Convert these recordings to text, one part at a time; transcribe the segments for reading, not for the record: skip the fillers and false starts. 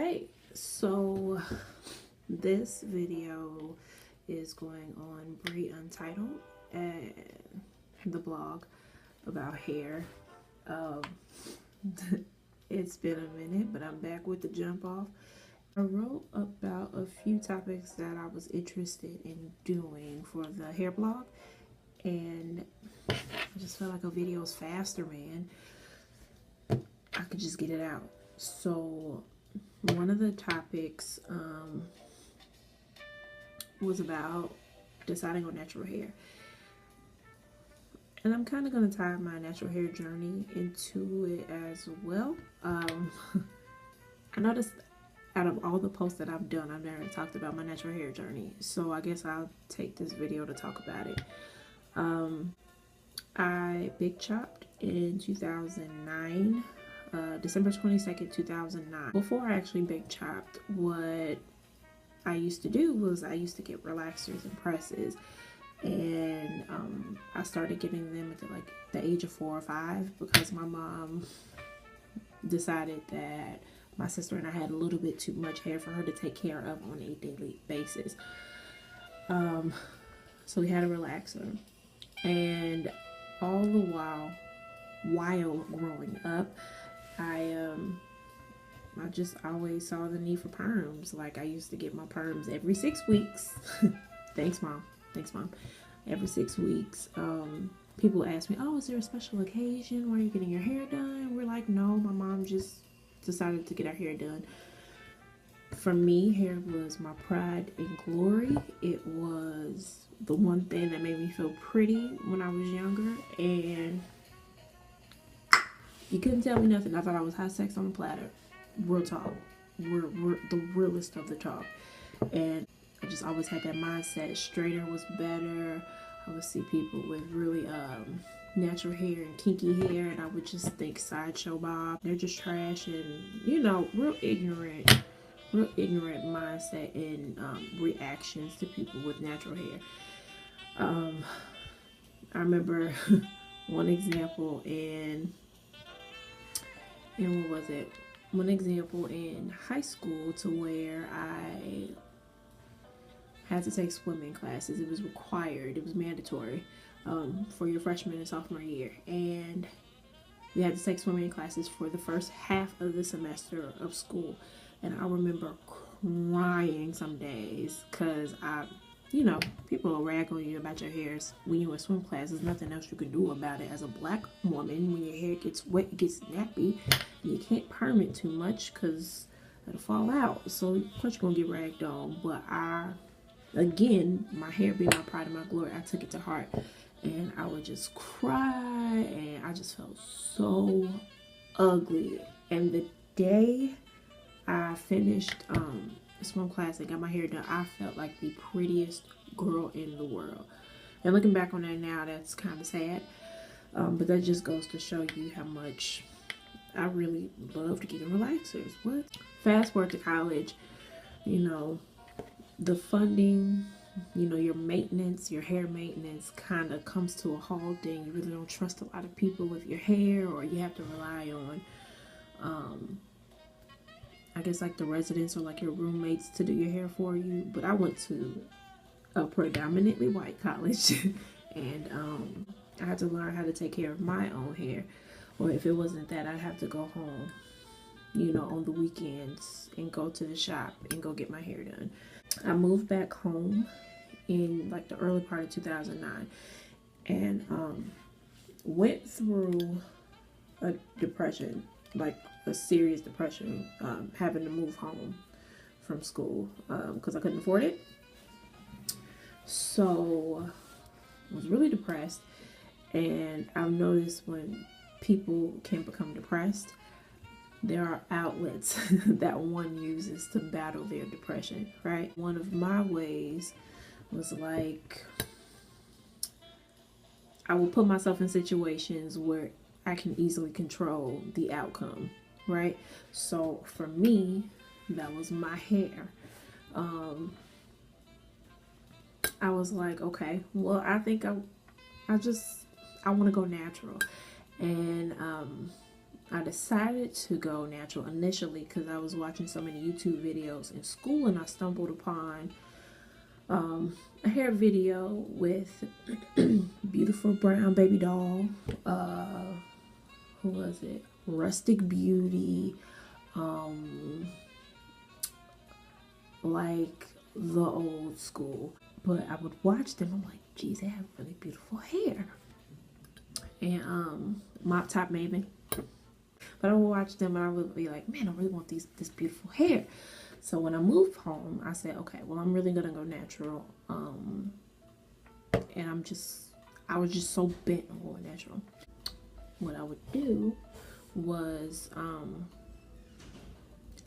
Hey, so this video is going on Bree Untitled and the blog about hair. Um, it's been a minute, but I'm back with the jump off. I wrote about a few topics that I was interested in doing for the hair blog, and I just felt like a video is faster, man. I could just get it out. So one of the topics was about deciding on natural hair. And I'm kind of going to tie my natural hair journey into it as well. I noticed out of all the posts that I've done, I've never talked about my natural hair journey. So I guess I'll take this video to talk about it. I big chopped in 2009. December 22nd, 2009. Before I actually big chopped, what I used to do was I used to get relaxers and presses, and I started getting them at like the age of 4 or 5 because my mom decided that my sister and I had a little bit too much hair for her to take care of on a daily basis. So we had a relaxer, and all the while growing up, I just always saw the need for perms. Like, I used to get my perms every 6 weeks. Thanks, Mom. Every 6 weeks. People ask me, oh, is there a special occasion where you're getting your hair done? We're like, no, my mom just decided to get our hair done. For me, hair was my pride and glory. It was the one thing that made me feel pretty when I was younger, and you couldn't tell me nothing. I thought I was hot sex on a platter. Real talk. We're the realest of the talk. And I just always had that mindset. Straighter was better. I would see people with really natural hair and kinky hair, and I would just think Sideshow Bob. They're just trash, and real ignorant mindset and reactions to people with natural hair. I remember one example in what was it? One example in high school to where I had to take swimming classes. It was required. It was mandatory for your freshman and sophomore year. And we had to take swimming classes for the first half of the semester of school. And I remember crying some days because people will rag on you about your hairs when you're in swim class. There's nothing else you can do about it. As a black woman, when your hair gets wet, it gets nappy, you can't perm it too much because it'll fall out. So of course you're gonna get ragged on. But again, my hair being my pride and my glory, I took it to heart, and I would just cry, and I just felt so ugly. And the day I finished swim class and got my hair done, I felt like the prettiest girl in the world. And looking back on that now, that's kind of sad, but that just goes to show you how much I really loved getting relaxers. What? Fast forward to college, the funding, your maintenance, your hair maintenance kind of comes to a halt, and you really don't trust a lot of people with your hair, or you have to rely on I guess like the residents or like your roommates to do your hair for you. But I went to a predominantly white college and I had to learn how to take care of my own hair. Or if it wasn't that, I'd have to go home, on the weekends and go to the shop and go get my hair done. I moved back home in like the early part of 2009 and went through a depression, like a serious depression, having to move home from school because I couldn't afford it. So I was really depressed, and I've noticed when people can become depressed, there are outlets that one uses to battle their depression, right? One of my ways was like, I will put myself in situations where I can easily control the outcome, right? So for me, that was my hair. I was like, okay, well, I think I want to go natural. And I decided to go natural initially because I was watching so many YouTube videos in school, and I stumbled upon a hair video with beautiful brown baby doll. Who was it? Rustic Beauty. Like the old school. But I would watch them. I'm like, geez, they have really beautiful hair. And Mop Top Maven. But I would watch them and I would be like, man, I really want this beautiful hair. So when I moved home, I said, okay, well, I'm really gonna go natural. And I was just so bent on going natural. What I would do was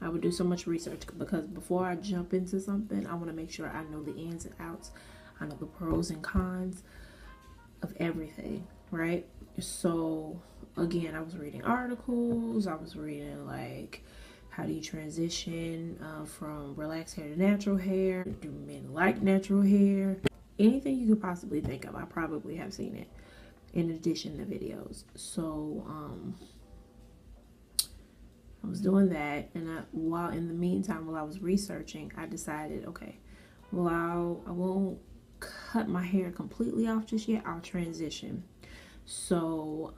I would do so much research, because before I jump into something, I want to make sure I know the ins and outs. I know the pros and cons of everything, right? So again, I was reading articles. I was reading like, how do you transition from relaxed hair to natural hair? Do men like natural hair? Anything you could possibly think of, I probably have seen it, in addition to videos. So I was doing that, and while in the meantime, while I was researching, I decided, okay, well, I won't cut my hair completely off just yet. I'll transition. So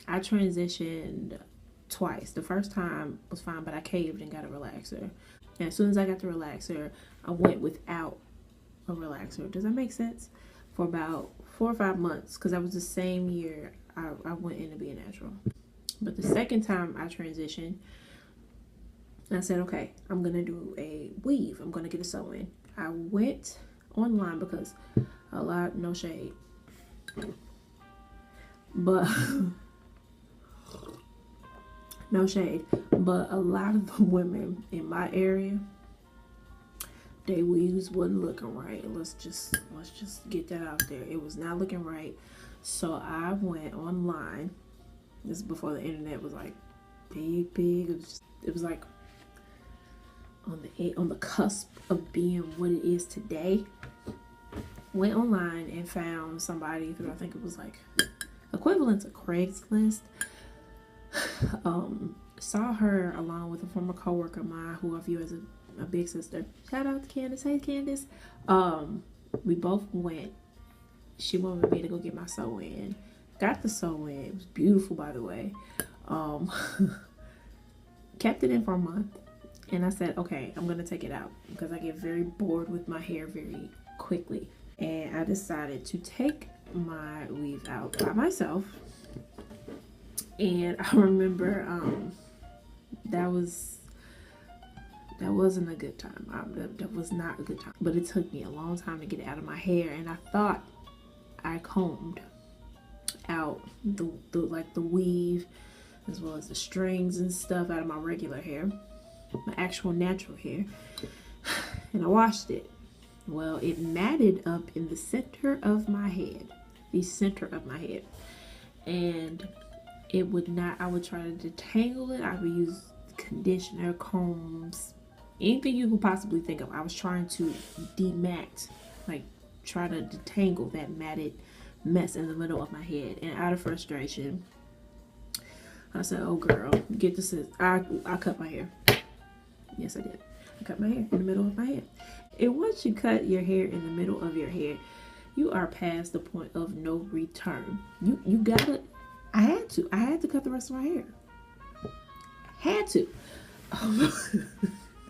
I transitioned twice. The first time was fine, but I caved and got a relaxer. And as soon as I got the relaxer, I went without a relaxer. Does that make sense? For about 4 or 5 months, because that was the same year I went into being natural. But the second time I transitioned, I said, okay, I'm going to do a weave. I'm going to get a sew-in. I went online because no shade, but no shade, but a lot of the women in my area, their weaves wasn't looking right. Let's just get that out there. It was not looking right. So I went online. This is before the internet was like big. It was like on the cusp of being what it is today. Went online and found somebody through, I think it was like equivalent to Craigslist. Saw her along with a former coworker of mine who I view as a big sister. Shout out to Candace. Hey Candace. We both went. She wanted me to go get my sew-in. Got the sew-in. It was beautiful, by the way. Kept it in for a month, and I said, okay, I'm gonna take it out because I get very bored with my hair very quickly. And I decided to take my weave out by myself. And I remember that wasn't a good time. That was not a good time. But it took me a long time to get it out of my hair, and I thought I combed out the weave as well as the strings and stuff out of my regular hair, my actual natural hair, and I washed it. Well, it matted up in the center of my head, and it would not. I would try to detangle it. I would use conditioner, combs, anything you could possibly think of. I was trying to demat, like try to detangle that matted mess in the middle of my head. And out of frustration, I said, oh girl, get the scissors. I cut my hair. Yes, I did. I cut my hair in the middle of my head. And once you cut your hair in the middle of your hair, you are past the point of no return. You gotta. I had to cut the rest of my hair. Had to. I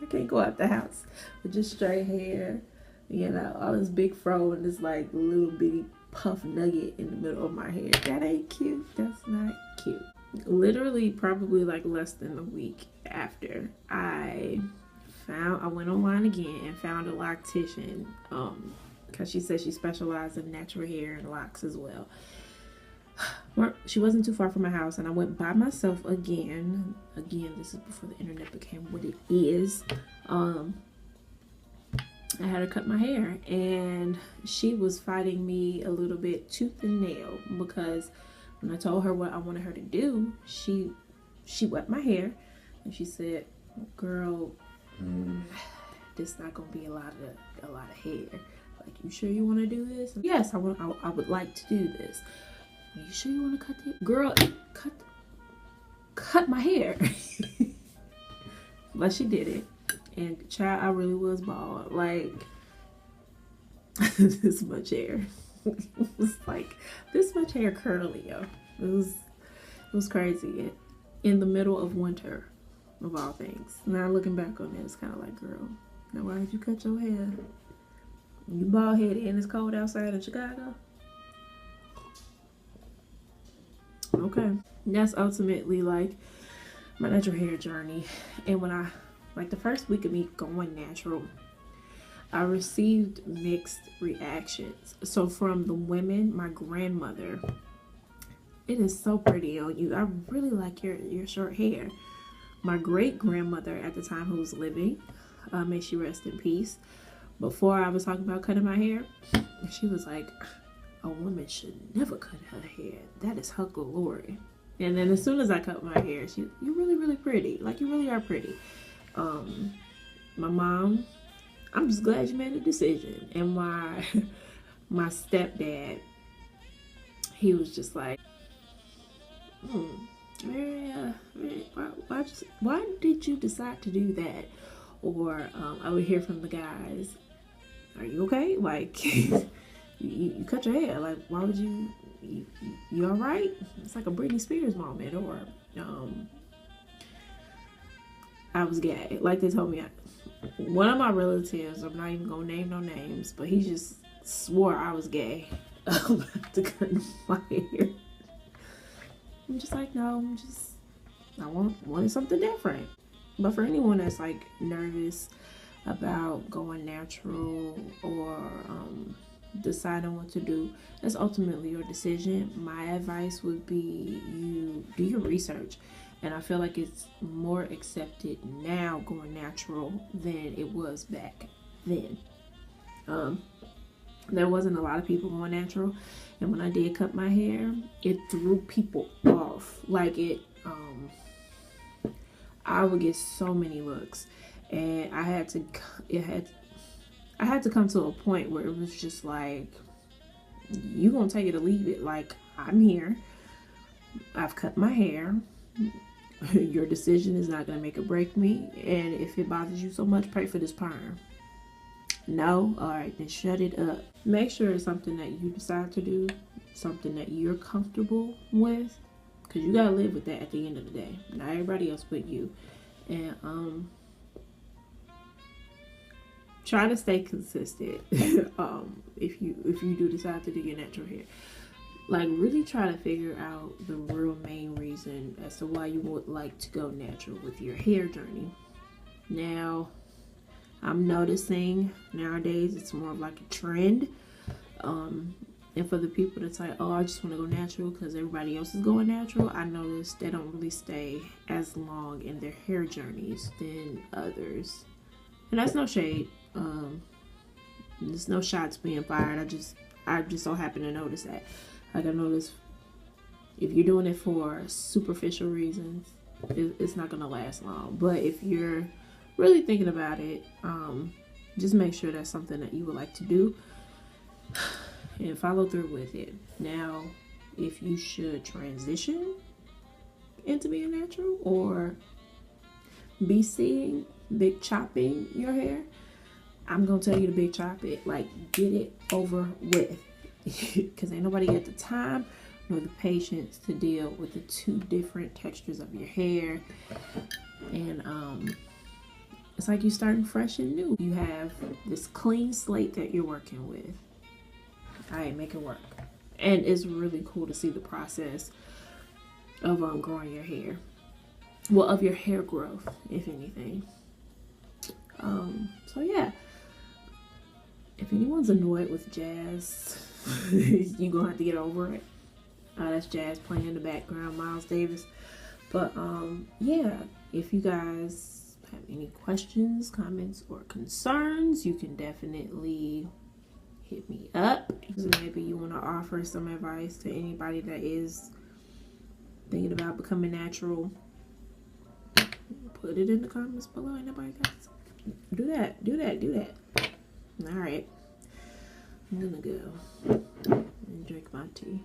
can't go out the house with just straight hair, you know, all this big fro and this like little bitty puff nugget in the middle of my hair. That ain't cute. That's not cute. Literally, probably like less than a week after, I went online again and found a loctician, because she said she specialized in natural hair and locks as well. She wasn't too far from my house, and I went by myself again. This is before the internet became what it is. I had to cut my hair, and she was fighting me a little bit tooth and nail, because when I told her what I wanted her to do, she wet my hair, and she said, girl, this is not gonna be a lot of hair. Like, you sure you want to do this? Yes, I would like to do this. Are you sure you want to cut it? Girl, cut. cut my hair. But she did it. And child, I really was bald. Like, this much hair. It was like this much hair curly, yo. It was crazy. In the middle of winter, of all things. Now looking back on it, it's kind of like, girl, now why did you cut your hair? You bald headed and it's cold outside in Chicago. Okay, that's ultimately like my natural hair journey. And when I, like the first week of me going natural, I received mixed reactions. So from the women, my grandmother, it is so pretty on you. I really like your short hair. My great grandmother at the time, who was living, may she rest in peace. Before I was talking about cutting my hair, she was like, a woman should never cut her hair. That is her glory. And then as soon as I cut my hair, you're really, really pretty. Like, you really are pretty. My mom, I'm just glad you made a decision. And my stepdad, he was just like, why did you decide to do that? Or I would hear from the guys, are you okay? Like, you cut your hair. Like, why would you all right? It's like a Britney Spears moment. Or I was gay. Like, they told me, one of my relatives, I'm not even gonna name no names, but he just swore I was gay to cut my hair. I'm just like, no, I wanted something different. But for anyone that's like nervous about going natural or deciding what to do, that's ultimately your decision. My advice would be you do your research. And I feel like it's more accepted now going natural than it was back then. There wasn't a lot of people going natural. And when I did cut my hair, it threw people off. Like, I would get so many looks. And I had to come to a point where it was just like, you gonna take it or leave it. Like, I'm here. I've cut my hair. Your decision is not gonna make or break me. And if it bothers you so much, pray for this perm. No? Alright, then shut it up. Make sure it's something that you decide to do, something that you're comfortable with, because you gotta live with that at the end of the day. Not everybody else but you. And try to stay consistent. If you do decide to do your natural hair, like, really try to figure out the real main reason as to why you would like to go natural with your hair journey. Now, I'm noticing nowadays it's more of like a trend. And for the people that's like, oh, I just want to go natural because everybody else is going natural, I notice they don't really stay as long in their hair journeys than others. And that's no shade. There's no shots being fired. I just so happen to notice that. Like, I noticed if you're doing it for superficial reasons, it's not gonna last long. But if you're really thinking about it, just make sure that's something that you would like to do and follow through with it. Now, if you should transition into being natural or be seeing big chopping your hair, I'm gonna tell you to big chop it. Like, get it over with. Because ain't nobody got the time nor the patience to deal with the two different textures of your hair. And it's like you're starting fresh and new. You have this clean slate that you're working with. Alright, make it work. And it's really cool to see the process of growing your hair. Well, of your hair growth, if anything. So yeah. If anyone's annoyed with jazz, you're gonna have to get over it. That's jazz playing in the background, Miles Davis. But yeah, if you guys have any questions, comments, or concerns, you can definitely hit me up. Maybe you want to offer some advice to anybody that is thinking about becoming natural. Put it in the comments below. Anybody guys? Do that. All right. I'm gonna go and drink my tea.